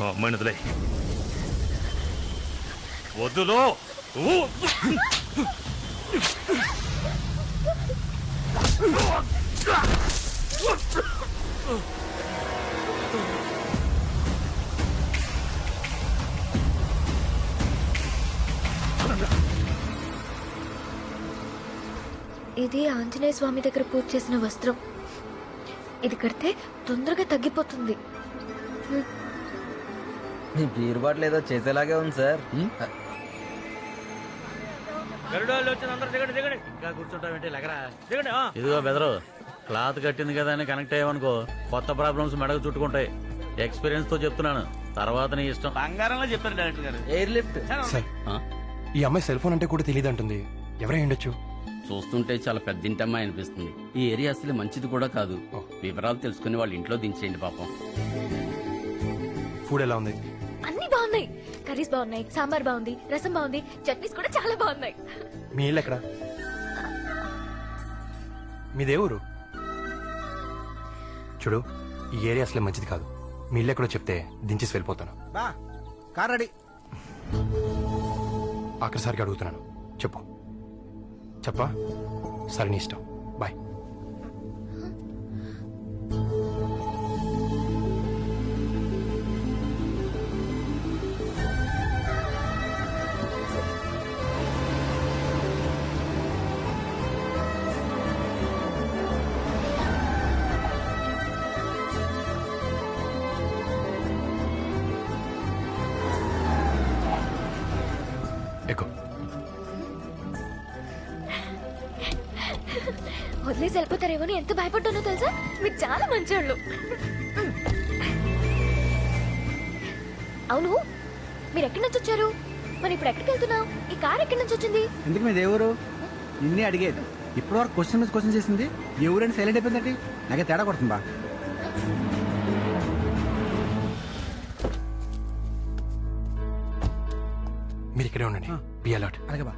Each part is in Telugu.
అమ్మాయిని వదిలే. వద్దులో. ఇది ఆంజనేయ స్వామి దగ్గర పూజ చేసిన వస్త్రం. ఇది కడితే తొందరగా తగ్గిపోతుంది. మీ బీర్ బాటిల్ ఏదో చేసేలాగే ఉంది సార్. ఇంకా కూర్చుంటావేంటి లగరా దిగండి. ఇదిగో బెదరు, క్లాత్ కట్టింది కదా అని కనెక్ట్ అయ్యావనుకో కొత్త ప్రాబ్లమ్స్ మెడకు చుట్టుకుంటాయి. ఎక్స్పీరియన్స్ తో చెప్తున్నాను, తర్వాత నీ ఇష్టం. బంగారంలో చెప్పారు డైరెక్టర్ గారు. ఎయిర్ లిఫ్ట్ సార్, ఈ అమ్మాయి సెల్ ఫోన్ అంటే కూడా తెలియదు అంటుంది. ఎవరై ఉండొచ్చు? చూస్తుంటే చాలా పెద్దింటమ్మాయి అనిపిస్తుంది. ఈ ఏరియా అసలు మంచిది కూడా కాదు. వివరాలు తెలుసుకుని వాళ్ళ ఇంట్లో దించేయండి పాపం. ఫుడ్ ఎలా ఉంది? అన్ని బాగున్నాయి. కర్రీస్ బాగున్నాయి, సాంబార్ బాగుంది, రసం బాగుంది, చట్నీస్ కూడా చాలా బాగున్నాయి. మీ ఇల్లు ఎక్కడ? మీదే ఊరు? చూడు, ఈ ఏరియా అసలే మంచిది కాదు. మీ ఇల్లు ఎక్కడో చెప్తే దించేసి వెళ్ళిపోతాను. Car ready. ఆఖరిసారిగా అడుగుతున్నాను, చెప్పు. చెప్పా? సరే, నీ ఇష్టం. బాయ్. ఎక్కువ వదిలేసి వెళ్ళిపోతారేమో అని ఎంత భయపడ్డానో తెలుసా? మీరు చాలా మంచోళ్ళు. అవును, మీరు ఎక్కడి నుంచి వచ్చారు? మరి ఇప్పుడు ఎక్కడికి వెళ్తున్నావు? ఈ కార్ ఎక్కడి నుంచి వచ్చింది? ఎందుకు మీ దేవురు నిన్నే అడిగేది. ఇప్పుడు వరకు క్వశ్చన్ మీద క్వశ్చన్ చేసింది. ఎవరైనా సైలెంట్ అయిపోయిందంటే నాకే తేడా కొడుతుంది బా. మీరు ఇక్కడే ఉండండి. Be alert. అలాగే బా.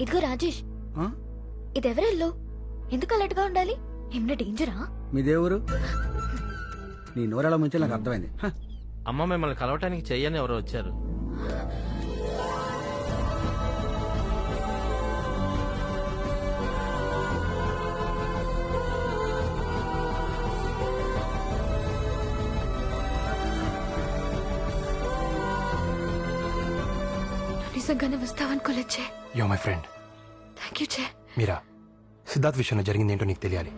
ఇదిగో రాజేష్, ఇది ఎవరెల్లో? ఎందుకు అలర్ట్ గా ఉండాలి? ఏమన్నా డేంజరా? మీ దేవురు నీ నోరెలా ముంచే నాకు అర్థమైంది. అమ్మ మిమ్మల్ని కలవటానికి చెయ్యని ఎవరో వచ్చారు. నిజంగానే వస్తావనుకోలేచ్చే. Yo my friend. Thank you చే. మీరా, సిద్ధార్థ్ విషయంలో జరిగింది ఏంటో నీకు తెలియాలి.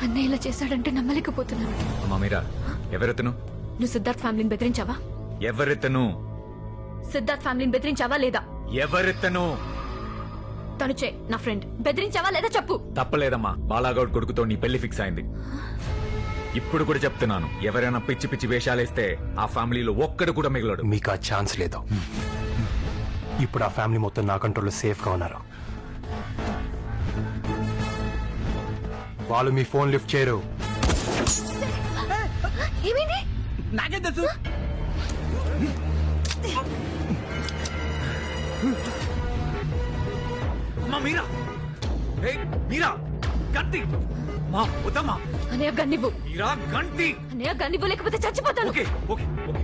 అన్నయ్య ఇలా చేశాడంటే నమ్మలేకపోతున్నాను. అమ్మా మీరా, ఎవరెత్తను? నువ్వు సిద్ధార్థ్ ఫ్యామిలీని బెదిరించావా? ఎవరెత్తను? సిద్ధార్థ్ ఫ్యామిలీని బెదిరించావా లేదా? ఎవరెత్తను? తనుచే నా ఫ్రెండ్. బెదిరించావా లేదా చెప్పు. తప్పలేదమ్మా, బాలాగౌడ్ కొడుకుతో నీ పెళ్లి ఫిక్స్ అయింది. ఇప్పుడు కూడా చెప్తున్నాను, ఎవరైనా పిచ్చి పిచ్చి వేషాలేస్తే ఆ ఫ్యామిలీలో ఒక్కడు కూడా మిగలడు. మీకు ఆ ఛాన్స్ లేదు. ఇప్పుడు ఆ ఫ్యామిలీ మొత్తం నా కంట్రోల్లో సేఫ్ గా ఉన్నారు. వాళ్ళు మీ ఫోన్ లిఫ్ట్ చేయరు. ఏమైంది? నాకేం తెలుసు? మీరా, మీరా గంటి మా వద్దమ్మా. అన్నయ్య గన్నివ్వు. మీరా గంటి. అన్నయ్య గన్నివ్వు, లేకపోతే చచ్చిపోతాను. Okay okay okay.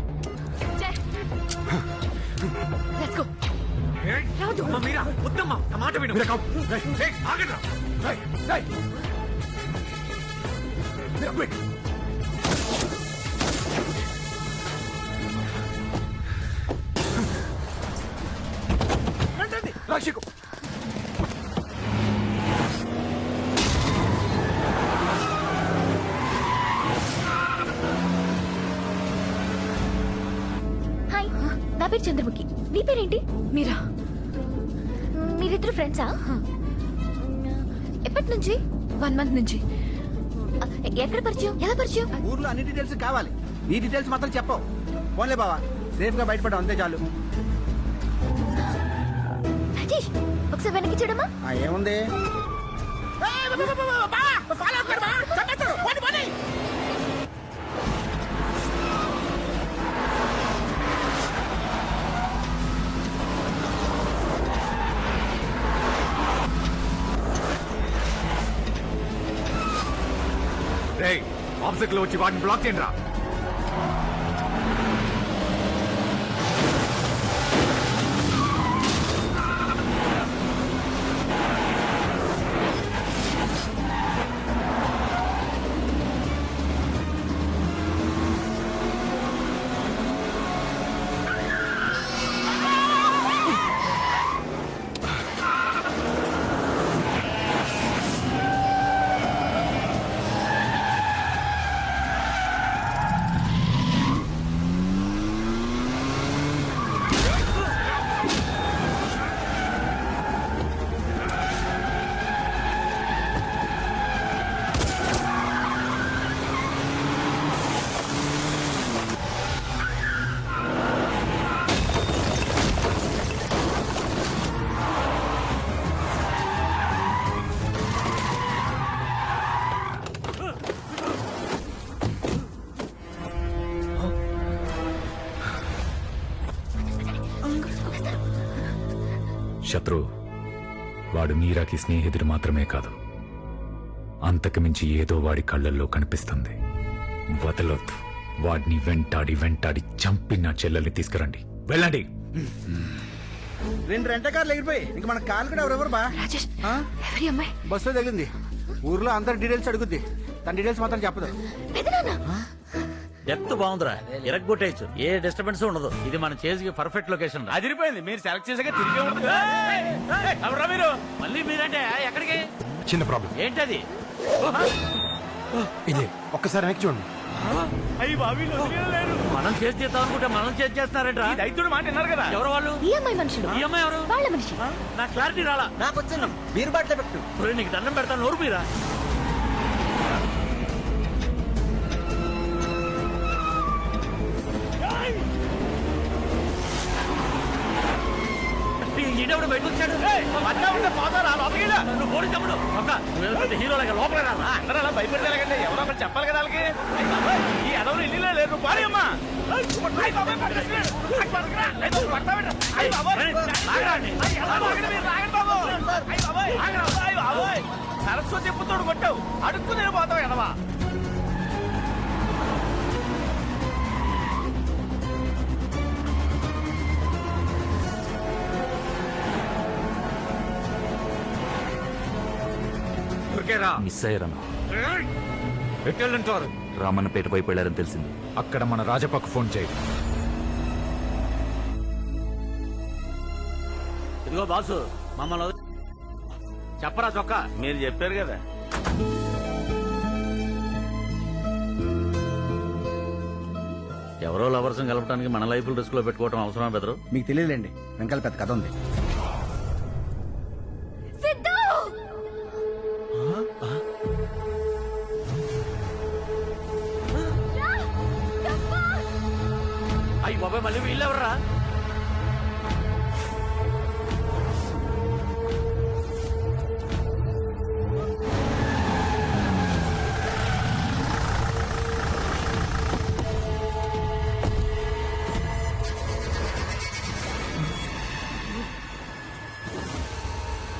Let's go. రాదు. అమ్మా మీరా, వద్దమ్మా, నా మాట విను. ఆగండ్రా. రాక్షకు హాయ్, నా పేరు చంద్రముఖి. నీ పేరేంటి? మీరా. మీరిద్దరు ఫ్రెండ్సా? ఎప్పటి నుంచి? 1 month నుంచి. ఎక్కడ పరిచయం? ఎలా పరిచయం? ఊర్లో అన్ని డీటెయిల్స్ కావాలి, ఈ డీటెయిల్స్ మాత్రం చెప్పవు. పోన్లే బావా, సేఫ్ గా బయటపడ్డావు అంతే చాలు. రాజేష్, ఒకసారి వెనక్కి చూడమ్మా. ఏముంది? ఆబ్జెక్ట్ లో వచ్చి వాడిని బ్లాక్ చేయండి రా. శత్రు వాడు మీరాకి స్నేహితుడు మాత్రమే కాదు, అంతకు మించి ఏదో వాడి కళ్ళల్లో కనిపిస్తుంది. వదలొద్దు. వాడిని వెంటాడి వెంటాడి చంపి నా చెల్లెల్ని తీసుకురండి. వెళ్ళండి. 2 రెంట కార్లు ఎగిరిపోయి ఇంక మన కాలు కూడా ఎవరెవరు బా రాజేష్ ఎవరి అమ్మాయి? బస్సులో తగిలింది. ఊర్లో అందరి డీటెయిల్స్ అడుగుద్ది, తన డీటెయిల్స్ మాత్రం చెప్పదు. పెదనాన్న డెప్త్ బాగుందిరా, ఇరగ్గొట్టేయచ్చు, ఏ డిస్టర్బెన్స్ ఉండదు. ఇది మన చేతికి పర్ఫెక్ట్ లొకేషన్. అదిరిపోయింది. మీరు సెలెక్ట్ చేసాక తిరిగి ఉండదు. ఎవరా మీరు? మళ్ళీ మీరంటే ఎక్కడికి? చిన్న ప్రాబ్లం. ఏంటది? ఇదే ఒక్కసారి వెనక్కి చూడండి. మనం చేసి చేద్దాం అనుకుంటే మనం చేసి చేస్తున్నారంట. రైతుడు మాట విన్నారు కదా. ఎవరు వాళ్ళు? ఈ అమ్మాయి మనుషులు. ఈ అమ్మాయి ఎవరు? వాళ్ళ మనిషి. నా క్లారిటీ రాలా. నాకు వచ్చింది బీరు బాటిల్ పెట్టు. ఒరేయ్, నీకు దండం పెడతాను, నోరు మీరా. ఈడెవడు బయటకు వచ్చాడు? నువ్వు పోనీ తమ్ముడు. ఒక్క నువ్వేదో పెద్ద హీరోలాగా లోపల రా. అందరూ అలా భయపెడతారంటే ఎవరో ఒకటి చెప్పాలి కదా వాళ్ళకి. ఈ అదవులు ఇల్లు లేరు. నువ్వు పాడి అమ్మా. సరస్వతి చెప్పుతోడు కొట్టావు, అడుక్కు నేను పోతావు ఎడవా. మిస్ అయ్యారన్నా. ఎట్టెళ్ళంటారు? రామన్నపేట వైపు వెళ్ళారని తెలిసింది. అక్కడ మన రాజప్పకు ఫోన్ చేయి. ఇదిగో బాసు, మమ్మల్ని చెప్పరా చొక్క. మీరు చెప్పారు కదా. ఎవరో లవర్స్ కలపడానికి మన లైఫ్ రిస్క్ లో పెట్టుకోవడం అవసరం బెదరు. మీకు తెలియదులేండి, వెనకాల పెద్ద కథ ఉంది. అయ్యి బాబాయ్, మళ్ళీ వీళ్ళెవర్రా?